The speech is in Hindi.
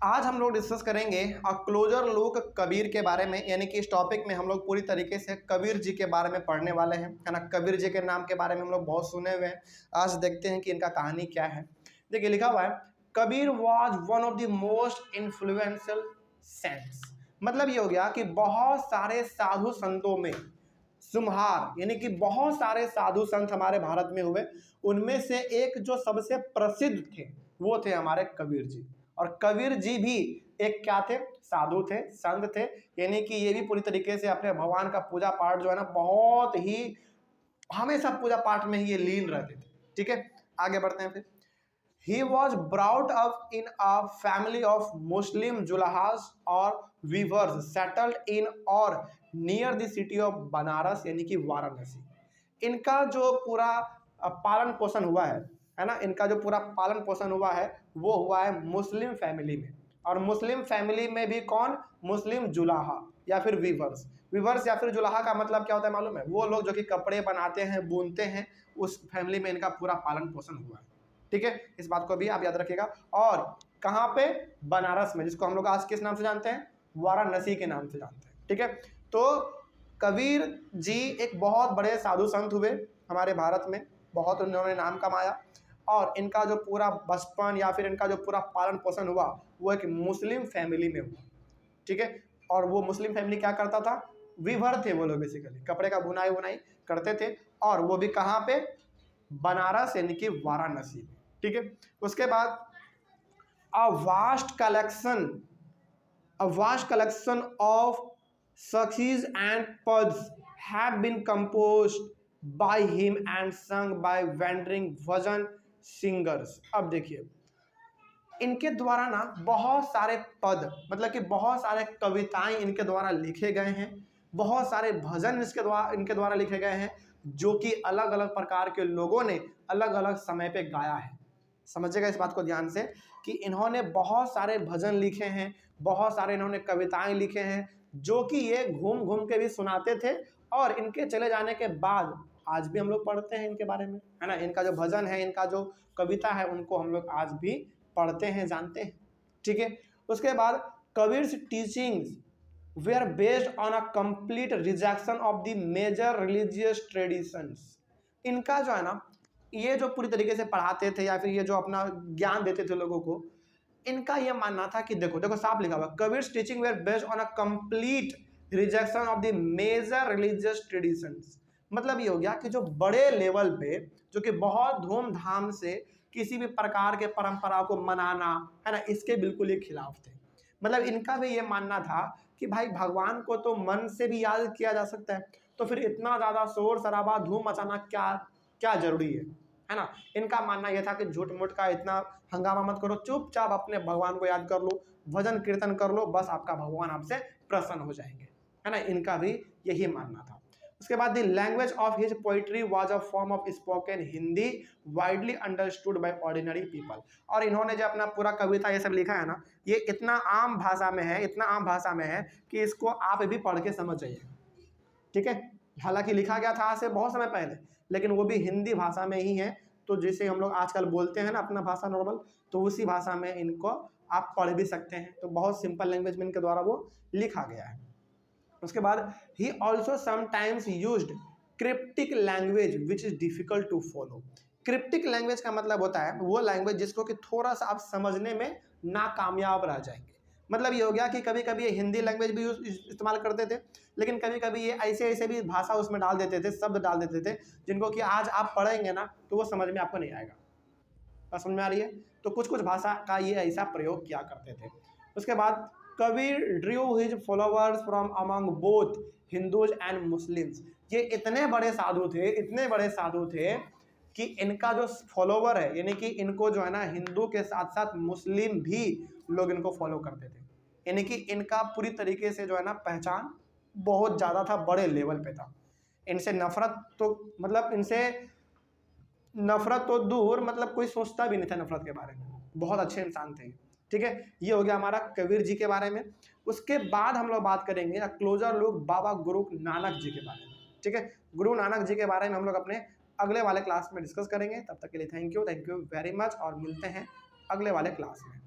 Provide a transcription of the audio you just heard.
आज हम लोग डिस्कस करेंगे अ क्लोजर लुक कबीर के बारे में, यानी कि इस टॉपिक में हम लोग पूरी तरीके से कबीर जी के बारे में पढ़ने वाले हैं, है ना। कबीर जी के नाम के बारे में हम लोग बहुत सुने हुए हैं। आज देखते हैं कि इनका कहानी क्या है। देखिए लिखा हुआ है, Kabir was one of the most influential saints. मतलब ये हो गया कि बहुत सारे साधु संतों में सुम्हार, यानी कि बहुत सारे साधु संत हमारे भारत में हुए, उनमें से एक जो सबसे प्रसिद्ध थे वो थे हमारे कबीर जी। और कबीर जी भी एक क्या थे, साधु थे, संत थे, यानी कि ये भी पूरी तरीके से अपने भगवान का पूजा पाठ जो है ना, बहुत ही हमेशा पूजा पाठ में ही ये लीन रहते थे। ठीक है, आगे बढ़ते हैं फिर। He was brought up in a family of Muslim जुलाहास और weavers settled in और near the city of Banaras, यानी कि वाराणसी। इनका जो पूरा पालन पोषण हुआ है ना, इनका जो पूरा पालन पोषण हुआ है वो हुआ है मुस्लिम फैमिली में। और मुस्लिम फैमिली में भी कौन, मुस्लिम जुलाहा या फिर वीवर्स। वीवर्स या फिर जुलाहा का मतलब क्या होता है मालूम है, वो लोग जो कि कपड़े बनाते हैं, बुनते हैं, उस फैमिली में इनका पूरा पालन पोषण हुआ है। ठीक है, इस बात को भी आप याद रखिएगा। और कहाँ पे, बनारस में, जिसको हम लोग आज किस नाम से जानते हैं, वाराणसी के नाम से जानते हैं। ठीक है, तो कबीर जी एक बहुत बड़े साधु संत हुए हमारे भारत में, बहुत उन्होंने नाम कमाया। और इनका जो पूरा बचपन या फिर इनका जो पूरा पालन पोषण हुआ वो एक मुस्लिम फैमिली में हुआ। ठीक है, और वो मुस्लिम फैमिली क्या करता था, वीवर थे वो लोग, बेसिकली कपड़े का बुनाई बुनाई करते थे। और वो भी कहाँ पे, बनारस यानी कि वाराणसी में। ठीक है, उसके बाद a vast collection of sakhis and pads have been composed by him and sung by wandering bhajan singers. अब देखिए, इनके द्वारा ना बहुत सारे पद, मतलब कि बहुत सारे कविताएं इनके द्वारा लिखे गए हैं, बहुत सारे भजन इनके द्वारा लिखे गए हैं, जो कि अलग अलग प्रकार के लोगों ने अलग अलग समय पे गाया है। समझिएगा इस बात को ध्यान से कि इन्होंने बहुत सारे भजन लिखे हैं, बहुत सारे इन्होंने कविताएं लिखे हैं, जो कि ये घूम घूम के भी सुनाते थे। और इनके चले जाने के बाद आज भी हम लोग पढ़ते हैं इनके बारे में, है ना। इनका जो भजन है, इनका जो कविता है, उनको हम लोग आज भी पढ़ते हैं, जानते हैं। ठीक है, उसके बाद Kabir's teachings were based on a complete rejection of the major religious traditions. इनका जो है ना, ये जो पूरी तरीके से पढ़ाते थे या फिर ये जो अपना ज्ञान देते थे लोगों को, इनका ये मानना था कि देखो देखो साफ लिखा हुआ, Kabir's teaching were based on a complete rejection of the major religious traditions. मतलब ये हो गया कि जो बड़े लेवल पे, जो कि बहुत धूमधाम से किसी भी प्रकार के परंपरा को मनाना, है ना, इसके बिल्कुल ही खिलाफ थे। मतलब इनका भी ये मानना था कि भाई भगवान को तो मन से भी याद किया जा सकता है, तो फिर इतना ज़्यादा शोर शराबा धूम मचाना क्या क्या जरूरी है ना। इनका मानना यह था कि झूठ मूठ का इतना हंगामा मत करो, चुपचाप अपने भगवान को याद कर लो, भजन कीर्तन कर लो, बस आपका भगवान आपसे प्रसन्न हो जाएंगे, है ना। इनका भी यही मानना था। उसके बाद the language of his poetry was a form of spoken Hindi widely understood by ordinary people. और इन्होंने जो अपना पूरा कविता ये सब लिखा है ना, ये इतना आम भाषा में है, इतना आम भाषा में है कि इसको आप भी पढ़ के समझ जाइए। ठीक है, हालांकि लिखा गया था आज से बहुत समय पहले, लेकिन वो भी हिंदी भाषा में ही है। तो जैसे हम लोग आजकल बोलते हैं ना अपना भाषा नॉर्मल, तो उसी भाषा में इनको आप पढ़ भी सकते हैं। तो बहुत सिंपल लैंग्वेज में इनके द्वारा वो लिखा गया है। उसके बाद ही also sometimes used cryptic language which is difficult to follow. Cryptic language का मतलब होता है वो लैंग्वेज जिसको कि थोड़ा सा आप समझने में नाकामयाब रह जाएंगे। मतलब ये हो गया कि कभी कभी ये हिंदी लैंग्वेज भी इस्तेमाल करते थे, लेकिन कभी कभी ये ऐसे ऐसे भी भाषा उसमें डाल देते थे, शब्द डाल देते थे, जिनको कि आज आप पढ़ेंगे ना तो वो समझ में आपको नहीं आएगा। बात समझ में आ रही है? तो कुछ कुछ भाषा का ये ऐसा प्रयोग किया करते थे। उसके बाद Kabir Drew his followers from among both Hindus and Muslims. ये इतने बड़े साधु थे, इतने बड़े साधु थे कि इनका जो फॉलोवर है, यानी कि इनको जो है ना, हिंदू के साथ साथ मुस्लिम भी लोग इनको फॉलो करते थे। यानी कि इनका पूरी तरीके से जो है ना पहचान बहुत ज़्यादा था, बड़े लेवल पे था। इनसे नफरत तो मतलब इनसे नफरत तो दूर, मतलब कोई सोचता भी नहीं था नफरत के बारे में। बहुत अच्छे इंसान थे। ठीक है, ये हो गया हमारा कबीर जी के बारे में। उसके बाद हम लोग बात करेंगे क्लोजर लोग बाबा गुरु नानक जी के बारे में। ठीक है, गुरु नानक जी के बारे में हम लोग अपने अगले वाले क्लास में डिस्कस करेंगे। तब तक के लिए थैंक यू वेरी मच, और मिलते हैं अगले वाले क्लास में।